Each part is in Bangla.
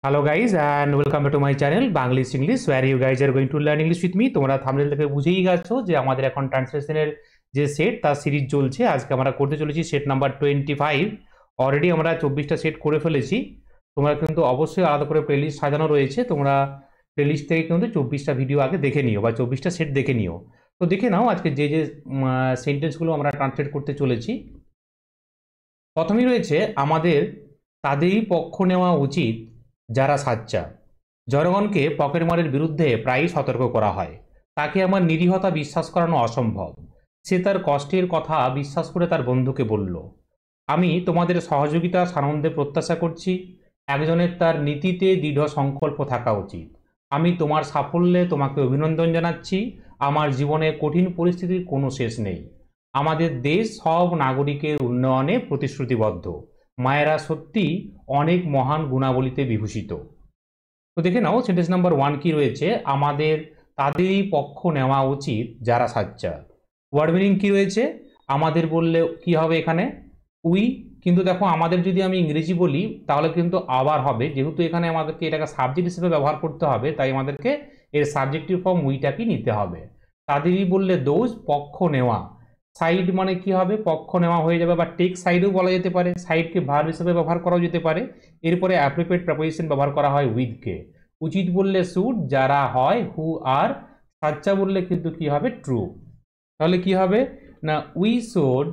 Hello guys and welcome back to my channel Banglish English where you guys are going to learn English with me। তোমরা থাম্বনেল থেকে বুঝেই গেছো যে আমাদের এখন ট্রান্সলেশনের যে সেট তার সিরিজ চলছে। আজকে আমরা করতে চলেছি সেট নাম্বার 25। অলরেডি আমরা 24টা সেট করে ফেলেছি। তোমরা কিন্তু অবশ্যই আলাদা করে প্লেলিস্ট সাজানো রয়েছে, তোমরা প্লেলিস্ট থেকে কিন্তু 24টা ভিডিও আগে দেখে নিও বা 24টা সেট দেখে নিও। তো দেখে নাও আজকে যে যে সেন্টেন্সগুলো আমরা ট্রান্সলেট করতে চলেছি। প্রথমেই রয়েছে আমাদের তাদেরই পক্ষ নেওয়া উচিত যারা সাচ্চা। জনগণকে পকেটমারের বিরুদ্ধে প্রায়ই সতর্ক করা হয়। তাকে আমার নিরীহতা বিশ্বাস করানো অসম্ভব। সে তার কষ্টের কথা বিশ্বাস করে তার বন্ধুকে বলল, আমি তোমাদের সহযোগিতা সানন্দে প্রত্যাশা করছি। একজনের তার নীতিতে দৃঢ় সংকল্প থাকা উচিত। আমি তোমার সাফল্যে তোমাকে অভিনন্দন জানাচ্ছি। আমার জীবনে কঠিন পরিস্থিতির কোনো শেষ নেই। আমাদের দেশ সব নাগরিকের উন্নয়নে প্রতিশ্রুতিবদ্ধ। মায়েরা সত্যি অনেক মহান গুণাবলীতে বিভূষিত। তো দেখে নাও সেন্টেন্স নাম্বার 1 কি রয়েছে, আমাদের তাদেরই পক্ষ নেওয়া উচিত যারা সাচ্চা। ওয়ার্ড মিনিং কি রয়েছে, আমাদের বললে কি হবে এখানে উই, কিন্তু দেখো আমাদের যদি আমি ইংরেজি বলি তাহলে কিন্তু আবার হবে, যেহেতু এখানে আমাদেরকে এটাকে সাবজেক্ট হিসেবে ব্যবহার করতে হবে তাই আমাদেরকে এর সাবজেক্টিভ ফর্ম উইটাকে নিতে হবে। তাদেরই বললে দোজ, পক্ষ নেওয়া। সাইড মানে কি হবে, পক্ষ নেওয়া হয়ে যাবে, বা টেক সাইডও বলা যেতে পারে, সাইডকে ভার্ব হিসেবে ব্যবহার করাও যেতে পারে। এরপরে অ্যাপ্রোপ্রিয়েট প্রিপোজিশন ব্যবহার করা হয় উইথকে। উচিত বললে শুড, যারা হয় হু আর, সাচ্চা বললে কিন্তু কি হবে ট্রু। তাহলে কি হবে না we should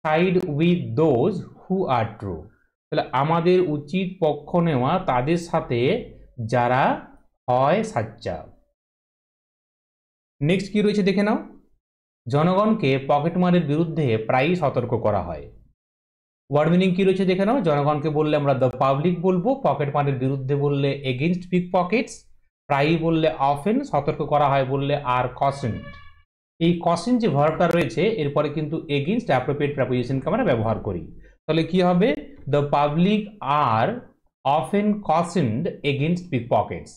side with those who are true. তাহলে আমাদের উচিত পক্ষ নেওয়া তাদের সাথে যারা হয় সাচ্চা। নেক্সট কি রয়েছে দেখে নাও, জনগণকে পকেটমারের বিরুদ্ধে প্রায়ই সতর্ক করা হয়। ওয়ার্ড মিনিং কি রয়েছে দেখে নাও, জনগণকে বললে আমরা দ্য পাবলিক বলবো, পকেটমারের বিরুদ্ধে বললে এগেইনস্ট পিক পকেটস, প্রায়ই বললে অফেন, সতর্ক করা হয় বললে আর কসেন্ট। এই কসেন্ট যে ভার্বটা রয়েছে এরপরে কিন্তু এগেইনস্ট অ্যাপ্রোপ্রিয়েট প্রিপোজিশনকে আমরা ব্যবহার করি। তাহলে কি হবে, the public are often cautioned against pickpockets.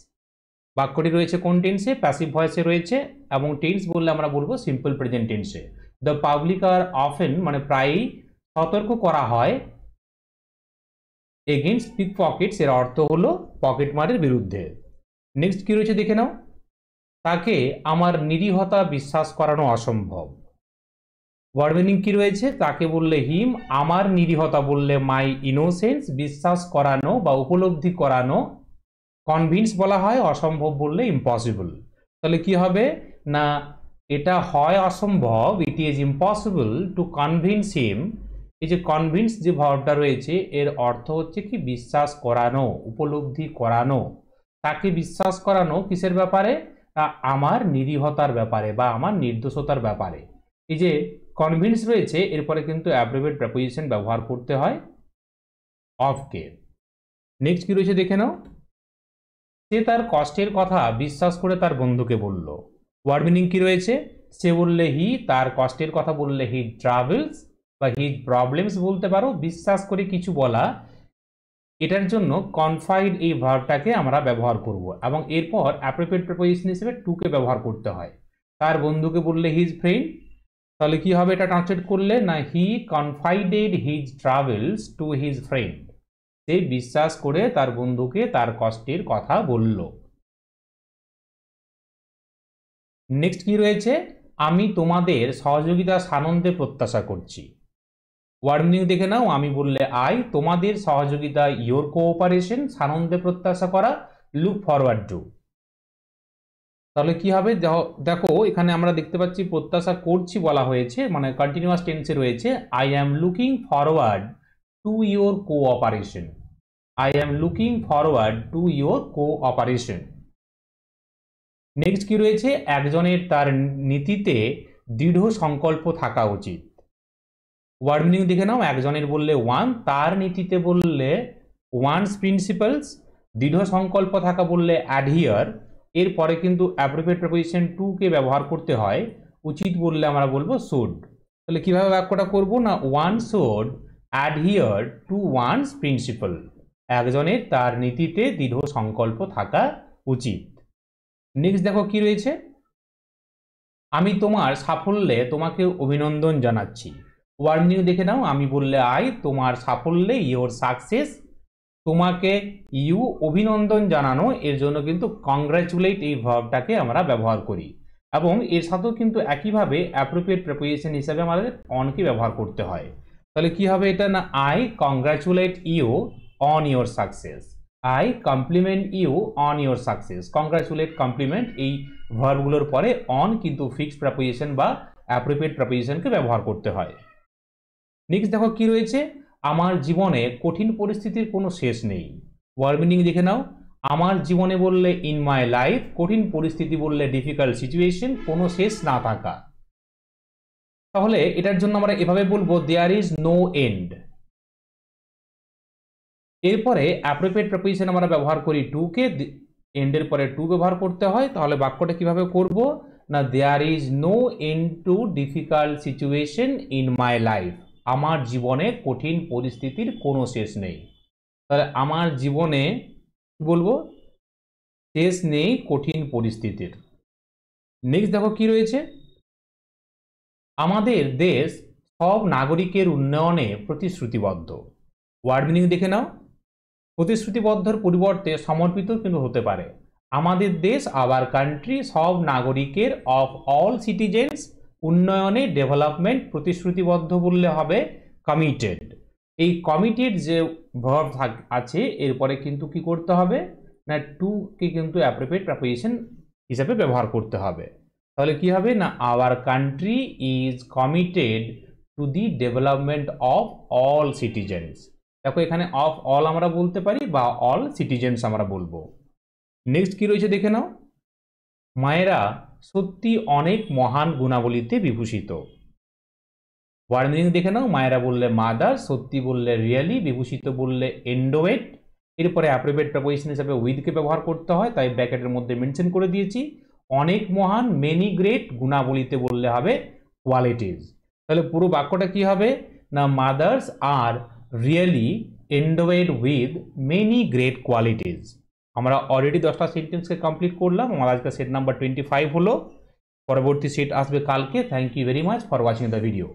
বাক্যটি রয়েছে কোন টেন্সে, প্যাসিভ ভয়েসে রয়েছে, এবং টেন্স বললে আমরা বলবো সিম্পল প্রেজেন্ট টেন্সে। দ্য পাবলিক আর অফেন মানে প্রায়ই সতর্ক করা হয় এগেইনস্ট পিক পকেটস, এর অর্থ হলো পকেটমারের বিরুদ্ধে। নেক্সট কি রয়েছে দেখে নাও, তাকে আমার নিরীহতা বিশ্বাস করানো অসম্ভব। ওয়ার্ড মিনিং কি রয়েছে, তাকে বললে হিম, আমার নিরীহতা বললে মাই ইনোসেন্স, বিশ্বাস করানো বা উপলব্ধি করানো কনভিন্স বলা হয়, অসম্ভব বললে ইম্পসিবল। তাহলে কি হবে না এটা হয় অসম্ভব, it is impossible to convince him. এই যে কনভিন্স যে ভার্বটা রয়েছে এর অর্থ হচ্ছে কি বিশ্বাস করানো, উপলব্ধি করানো। তাকে বিশ্বাস করানো কিসের ব্যাপারে, আমার নিরীহতার ব্যাপারে বা আমার নির্দোষতার ব্যাপারে। এই যে কনভিন্স রয়েছে এরপরে কিন্তু অ্যাপ্রোপ্রিয়েট প্রিপোজিশন ব্যবহার করতে হয় অফকে। নেক্সট কি রয়েছে দেখে নাও, সে তার কষ্টের কথা বিশ্বাস করে তার বন্ধুকে বলল। ওয়ার্ড মিনিং কি রয়েছে, সে বললে হি, তার কষ্টের কথা বললে হি ট্রাভেলস বা হি প্রবলেমস বলতে পারো। বিশ্বাস করে কিছু বলা, এটার জন্য কনফাইড এই ভার্বটাকে আমরা ব্যবহার করব এবং এরপর অ্যাপ্রোপ্রিয়েট প্রিপোজিশন হিসেবে টুকে ব্যবহার করতে হয়। তার বন্ধুকে বললে হিজ ফ্রেন্ড, তাহলে কি হবে এটা ট্রান্সলেট করলে না he confided his travels to his friend. সে বিশ্বাস করে তার বন্ধুকে তার কষ্টের কথা বলল। নেক্সট কি রয়েছে, আমি তোমাদের সহযোগিতা সানন্দে প্রত্যাশা করছি। ওয়ার্ড মিনিং দেখে নাও, আমি বললে আই, তোমাদের সহযোগিতা ইয়োর কোঅপারেশন, সানন্দে প্রত্যাশা করা লুক ফরওয়ার্ড টু। তাহলে কি হবে দেখো এখানে আমরা দেখতে পাচ্ছি প্রত্যাশা করছি বলা হয়েছে, মানে কন্টিনিউয়াস টেন্সে রয়েছে। I am looking forward to your cooperation, I am looking forward to your cooperation. Next কি রয়েছে, একজনের তার নীতিতে দৃঢ় সংকল্প থাকা উচিত। ওয়ার্ড মিনিং দেখে নাও, একজনের বললে ওয়ান, তার নীতিতে বললে ওয়ানস প্রিন্সিপালস, দৃঢ় সংকল্প থাকা বললে অ্যাডহিয়ার। এরপরে কিন্তু অ্যাপ্রোপ্রিয়েট প্রিপোজিশন টু কে ব্যবহার করতে হয়, উচিত বললে আমরা বলবো শুড। তাহলে কিভাবে বাক্যটা করব না one should adhere to one's principle, একজনের তার নীতিতে দৃঢ় সংকল্প থাকা উচিত। নেক্সট দেখো কি রয়েছে, আমি তোমার সাফল্যে তোমাকে অভিনন্দন জানাচ্ছি। ওয়ার্ড মিনিং দেখে নাও, আমি বললে আই, তোমার সাফল্যে ইয়োর সাকসেস, তোমাকে ইউ অভিনন্দন জানানো, এর জন্য কিন্তু কংগ্রাচুলেট এই ভার্বটাকে আমরা ব্যবহার করি। এবং এর সাথেও কিন্তু একইভাবে অ্যাপ্রোপ্রিয়েট প্রিপোজিশন হিসাবে আমাদের অনকে ব্যবহার করতে হয়। তাহলে কি হবে এটা না, I congratulate you on your success, I compliment you on your success. Congratulate, compliment এই ভার্বগুলোর পরে অন কিন্তু ফিক্সড প্রিপোজিশন বা অ্যাপ্রোপ্রিয়েট প্রিপোজিশনকে ব্যবহার করতে হয়। নেক্সট দেখো কি রয়েছে, আমার জীবনে কঠিন পরিস্থিতির কোনো শেষ নেই। ওয়ার্ড মিনিং দেখে নাও। আমার জীবনে বললে ইন মাই লাইফ, কঠিন পরিস্থিতি বললে ডিফিকাল্ট সিচুয়েশন, কোনো শেষ না থাকা। তাহলে এটার জন্য আমরা এভাবে বলবো দেয়ার ইজ নো এন্ড। এরপরে অ্যাপ্রোপ্রিয়েট প্রিপোজিশন আমরা ব্যবহার করি টু কে, এন্ডের পরে টু ব্যবহার করতে হয়। তাহলে বাক্যটা কিভাবে করব না, there is no end to difficult situation in my life, আমার জীবনে কঠিন পরিস্থিতির কোনো শেষ নেই। তাহলে আমার জীবনে কি বলবো, শেষ নেই কঠিন পরিস্থিতির। নেক্সট দেখো কি রয়েছে, আমাদের দেশ সব নাগরিকের উন্নয়নে প্রতিশ্রুতিবদ্ধ। ওয়ার্ড মিনিং দেখে নাও। প্রতিশ্রুতিবদ্ধর পরিবর্তে সমর্পিত কিন্তু হতে পারে। আমাদের দেশ, আওয়ার কান্ট্রি, সব নাগরিকের, অফ অল সিটিজেন্স, উন্নয়নে, ডেভেলপমেন্ট, প্রতিশ্রুতিবদ্ধ বললে হবে কমিটেড। এই কমিটেড যে ভার্ব আছে এরপরে কিন্তু কি করতে হবে না, টু কে কিন্তু অ্যাপ্রোপ্রিয়েট প্রিপোজিশন হিসাবে ব্যবহার করতে হবে। তাহলে কি হবে না, our country is committed to the development of all citizens. দেখো এখানে অফ অল আমরা বলতে পারি বা অল সিটিজেন্স আমরা বলবো। নেক্সট কি রয়েছে দেখে নাও, মায়েরা সত্যি অনেক মহান গুণাবলীতে বিভূষিত। ওয়ার্ড মিনিং দেখে নাও। মায়েরা বললে মাদার, সত্যি বললে রিয়েলি, বিভূষিত বললে এন্ডোয়েট। এরপরে অ্যাপ্রোপ্রিয়েট প্রিপোজিশন হিসেবে উইথকে ব্যবহার করতে হয়, তাই ব্র্যাকেটের মধ্যে মেনশন করে দিয়েছি। অনেক মহান, মেনি গ্রেট, গুণাবলীতে বললে হবে কোয়ালিটিজ। তাহলে পুরো বাক্যটা কি হবে না, mothers are really endowed with many great qualities. আমরা অলরেডি 10টা সেন্টেন্সকে কমপ্লিট করলাম। আমার আজকে সেট নাম্বার 25 হলো। পরবর্তী সেট আসবে কালকে। Thank you very much for watching the video.